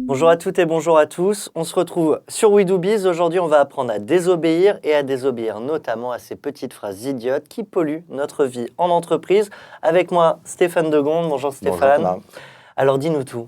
Bonjour à toutes et bonjour à tous. On se retrouve sur We Do Biz. Aujourd'hui, on va apprendre à désobéir et à désobéir notamment à ces petites phrases idiotes qui polluent notre vie en entreprise. Avec moi, Stéphane Degonde. Bonjour Stéphane. Bonjour, alors dis-nous tout.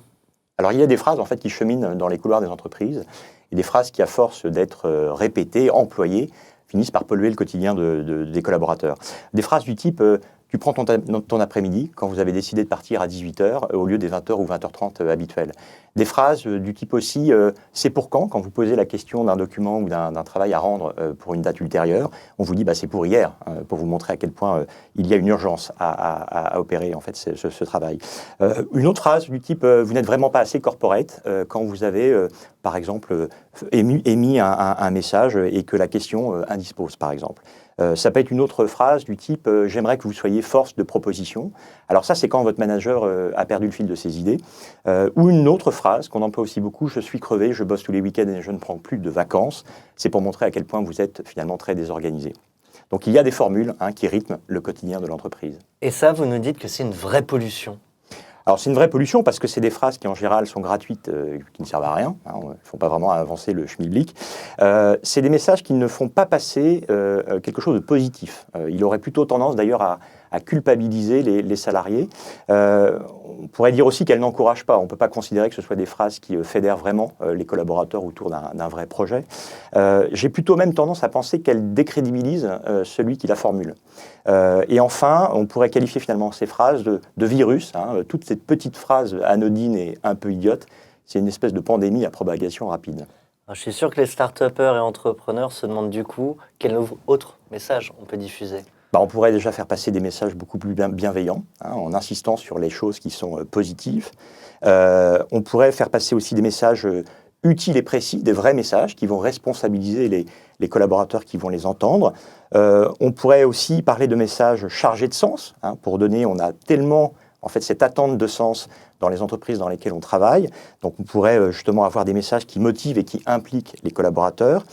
Alors il y a des phrases en fait qui cheminent dans les couloirs des entreprises et des phrases qui, à force d'être répétées, employées, finissent par polluer le quotidien des collaborateurs. Des phrases du type tu prends ton après-midi quand vous avez décidé de partir à 18h au lieu des 20h ou 20h30 habituels. Des phrases du type aussi c'est pour quand vous posez la question d'un document ou d'un travail à rendre pour une date ultérieure, on vous dit c'est pour hier, pour vous montrer à quel point il y a une urgence à opérer en fait ce travail. Une autre phrase du type vous n'êtes vraiment pas assez corporate quand vous avez par exemple émis un message et que la question indispose par exemple. Ça peut être une autre phrase du type « j'aimerais que vous soyez force de proposition ». Alors ça, c'est quand votre manager a perdu le fil de ses idées. Ou une autre phrase qu'on emploie aussi beaucoup « je suis crevé, je bosse tous les week-ends et je ne prends plus de vacances ». C'est pour montrer à quel point vous êtes finalement très désorganisé. Donc il y a des formules qui rythment le quotidien de l'entreprise. Et ça, vous nous dites que c'est une vraie pollution. Alors c'est une vraie pollution parce que c'est des phrases qui en général sont gratuites, qui ne servent à rien, ne font pas vraiment avancer le schmilblick. C'est des messages qui ne font pas passer quelque chose de positif. Il aurait plutôt tendance d'ailleurs à culpabiliser les salariés. On pourrait dire aussi qu'elles n'encouragent pas. On ne peut pas considérer que ce soit des phrases qui fédèrent vraiment les collaborateurs autour d'un vrai projet. J'ai plutôt même tendance à penser qu'elles décrédibilisent celui qui la formule. Et enfin, on pourrait qualifier finalement ces phrases de virus. Toutes ces petites phrases anodines et un peu idiotes, c'est une espèce de pandémie à propagation rapide. Alors, je suis sûr que les start-upers et entrepreneurs se demandent du coup quel autre message on peut diffuser. On pourrait déjà faire passer des messages beaucoup plus bienveillants, en insistant sur les choses qui sont positives. On pourrait faire passer aussi des messages utiles et précis, des vrais messages qui vont responsabiliser les collaborateurs qui vont les entendre. On pourrait aussi parler de messages chargés de sens, pour donner, on a tellement en fait cette attente de sens dans les entreprises dans lesquelles on travaille. Donc on pourrait justement avoir des messages qui motivent et qui impliquent les collaborateurs.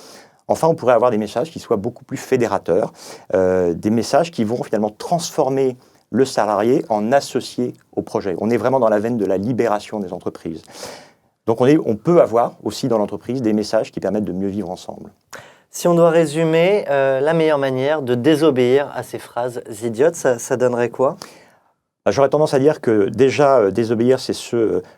Enfin, on pourrait avoir des messages qui soient beaucoup plus fédérateurs, des messages qui vont finalement transformer le salarié en associé au projet. On est vraiment dans la veine de la libération des entreprises. Donc on peut avoir aussi dans l'entreprise des messages qui permettent de mieux vivre ensemble. Si on doit résumer, la meilleure manière de désobéir à ces phrases idiotes, ça donnerait quoi ? J'aurais tendance à dire que déjà, désobéir, c'est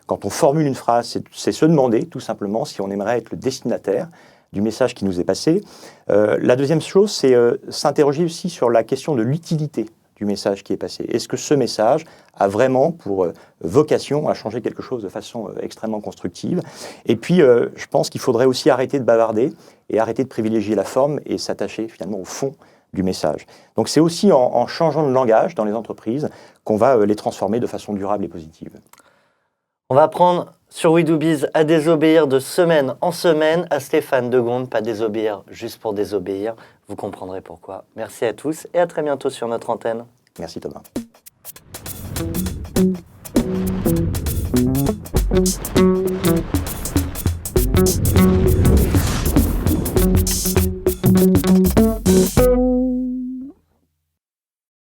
quand on formule une phrase, c'est se demander tout simplement si on aimerait être le destinataire du message qui nous est passé. La deuxième chose, c'est s'interroger aussi sur la question de l'utilité du message qui est passé. Est-ce que ce message a vraiment pour vocation à changer quelque chose de façon extrêmement constructive ? Et puis, je pense qu'il faudrait aussi arrêter de bavarder et arrêter de privilégier la forme et s'attacher finalement au fond du message. Donc c'est aussi en changeant de langage dans les entreprises qu'on va les transformer de façon durable et positive. On va apprendre sur We Do Biz à désobéir de semaine en semaine. À Stéphane Degonde, pas désobéir juste pour désobéir. Vous comprendrez pourquoi. Merci à tous et à très bientôt sur notre antenne. Merci Thomas.